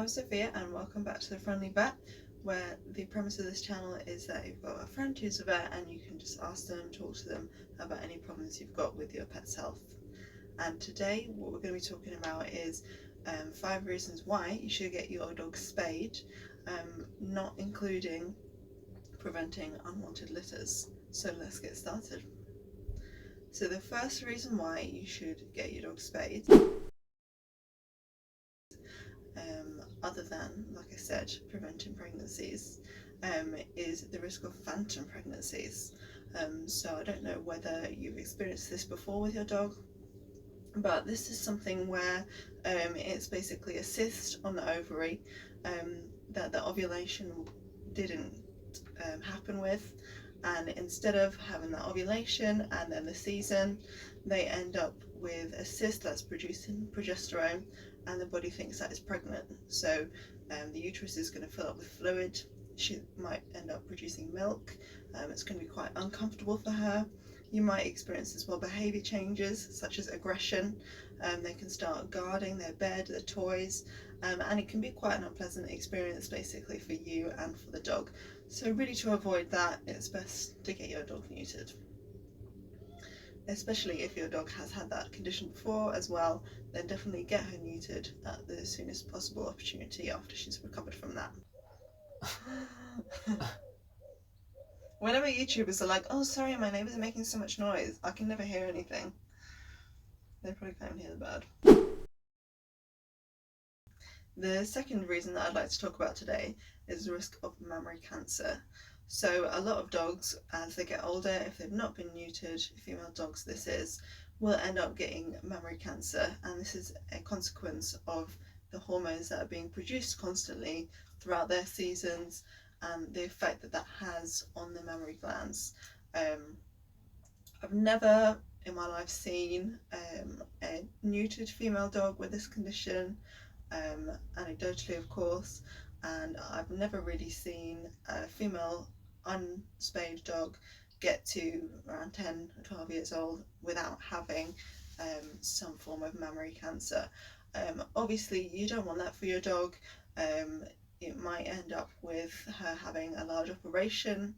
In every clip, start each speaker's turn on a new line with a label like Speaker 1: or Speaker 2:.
Speaker 1: I'm Sophia and welcome back to The Friendly Vet, where the premise of this channel is that you've got a friend who's a vet and you can just ask them, talk to them about any problems you've got with your pet's health. And today what we're going to be talking about is 5 reasons why you should get your dog spayed, not including preventing unwanted litters. So let's get started. So the first reason why you should get your dog spayed, other than, like I said, preventing pregnancies, is the risk of phantom pregnancies. So I don't know whether you've experienced this before with your dog, but this is something where it's basically a cyst on the ovary that the ovulation didn't happen with, and instead of having that ovulation and then the season, they end up with a cyst that's producing progesterone, and the body thinks that it's pregnant. So the uterus is going to fill up with fluid. She might end up producing milk. It's going to be quite uncomfortable for her. You might experience as well behaviour changes such as aggression. They can start guarding their bed, their toys, and it can be quite an unpleasant experience basically for you and for the dog. So really, to avoid that, it's best to get your dog neutered. Especially if your dog has had that condition before as well, then definitely get her neutered at the soonest possible opportunity after she's recovered from that. Whenever YouTubers are like, oh sorry, my neighbours are making so much noise, I can never hear anything. They probably can't even hear the bird. The second reason that I'd like to talk about today is the risk of mammary cancer. So a lot of dogs, as they get older, if they've not been neutered, female dogs this is, will end up getting mammary cancer, and this is a consequence of the hormones that are being produced constantly throughout their seasons and the effect that that has on the mammary glands. I've never in my life seen a neutered female dog with this condition, anecdotally of course, and I've never really seen a female unspayed dog get to around 10 or 12 years old without having some form of mammary cancer. Obviously you don't want that for your dog. It might end up with her having a large operation.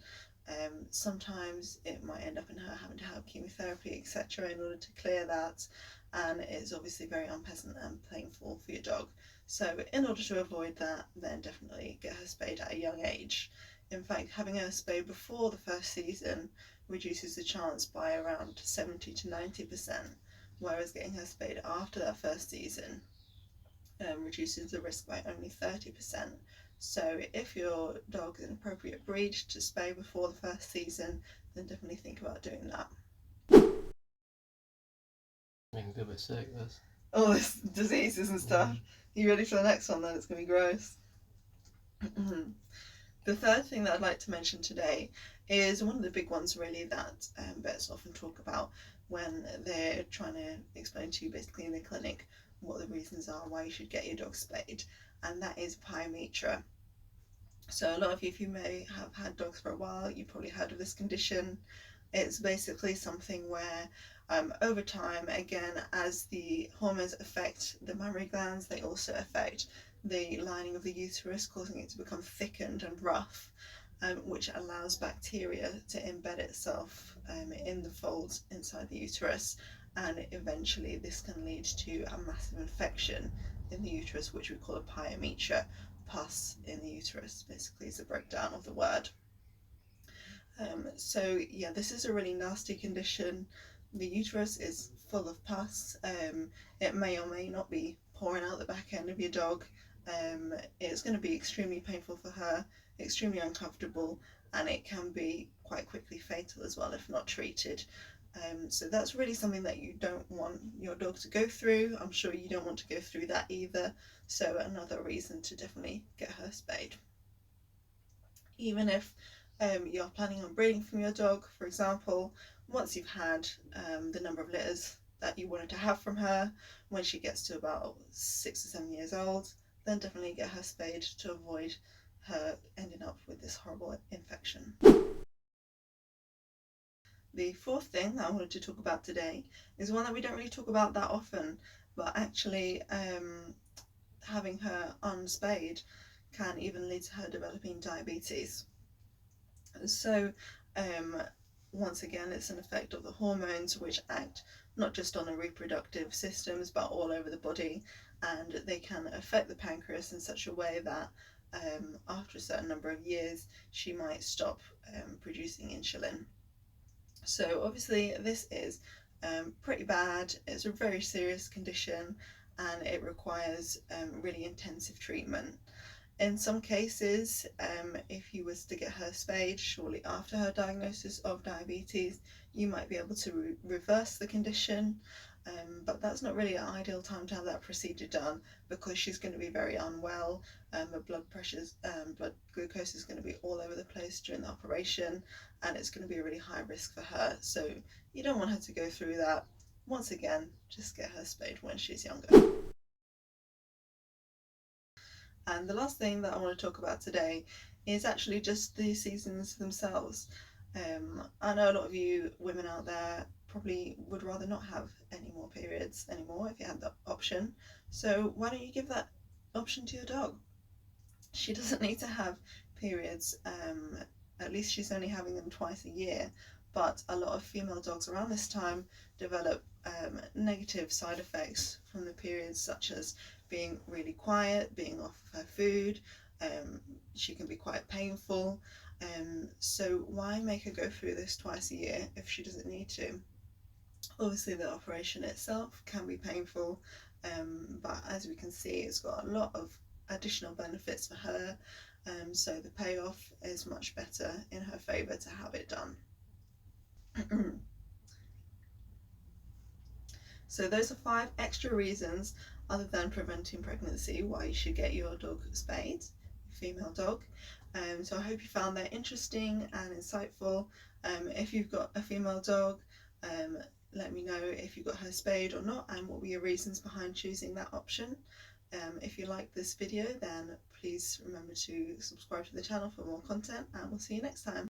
Speaker 1: Sometimes it might end up in her having to have chemotherapy, etc., in order to clear that, and it's obviously very unpleasant and painful for your dog. So in order to avoid that, then definitely get her spayed at a young age. In fact, having her spayed before the first season reduces the chance by around 70 to 90%, whereas getting her spayed after that first season reduces the risk by only 30%. So if your dog is an appropriate breed to spay before the first season, then definitely think about doing that.
Speaker 2: Making a bit sick, this.
Speaker 1: All this diseases and stuff. You ready for the next one then? It's going to be gross. The third thing that I'd like to mention today is one of the big ones really that vets often talk about when they're trying to explain to you basically in the clinic what the reasons are why you should get your dog spayed, and that is Pyometra. So a lot of you, if you may have had dogs for a while, you've probably heard of this condition. It's basically something where over time, again, as the hormones affect the mammary glands, they also affect the lining of the uterus, causing it to become thickened and rough, which allows bacteria to embed itself in the folds inside the uterus, and eventually this can lead to a massive infection in the uterus, which we call a pyometra. Pus in the uterus basically is a breakdown of the word. So yeah, this is a really nasty condition. The uterus is full of pus. It may or may not be pouring out the back end of your dog. It's going to be extremely painful for her, extremely uncomfortable, and it can be quite quickly fatal as well if not treated. So that's really something that you don't want your dog to go through. I'm sure you don't want to go through that either. So another reason to definitely get her spayed. Even if you're planning on breeding from your dog, for example, once you've had the number of litters that you wanted to have from her, when she gets to about 6 or 7 years old, then definitely get her spayed to avoid her ending up with this horrible infection. The fourth thing that I wanted to talk about today is one that we don't really talk about that often, but actually having her unspayed can even lead to her developing diabetes. So, once again, it's an effect of the hormones which act not just on the reproductive systems but all over the body, and they can affect the pancreas in such a way that after a certain number of years she might stop producing insulin. So, obviously, this is pretty bad. It's a very serious condition and it requires really intensive treatment. In some cases, if you was to get her spayed shortly after her diagnosis of diabetes, you might be able to reverse the condition, but that's not really an ideal time to have that procedure done because she's going to be very unwell. Her blood glucose is going to be all over the place during the operation, and it's going to be a really high risk for her. So you don't want her to go through that. Once again, just get her spayed when she's younger. And the last thing that I want to talk about today is actually just the seasons themselves. I know a lot of you women out there probably would rather not have any more periods anymore if you had that option. So why don't you give that option to your dog? She doesn't need to have periods. At least she's only having them twice a year. But a lot of female dogs around this time develop negative side effects from the periods, such as being really quiet, being off of her food. She can be quite painful. So why make her go through this twice a year if she doesn't need to? Obviously, the operation itself can be painful, but as we can see, it's got a lot of additional benefits for her. So the payoff is much better in her favour to have it done. So those are 5 extra reasons other than preventing pregnancy why you should get your dog spayed, female dog. So I hope you found that interesting and insightful. If you've got a female dog, let me know if you got her spayed or not and what were your reasons behind choosing that option. If you like this video, then please remember to subscribe to the channel for more content, and we'll see you next time.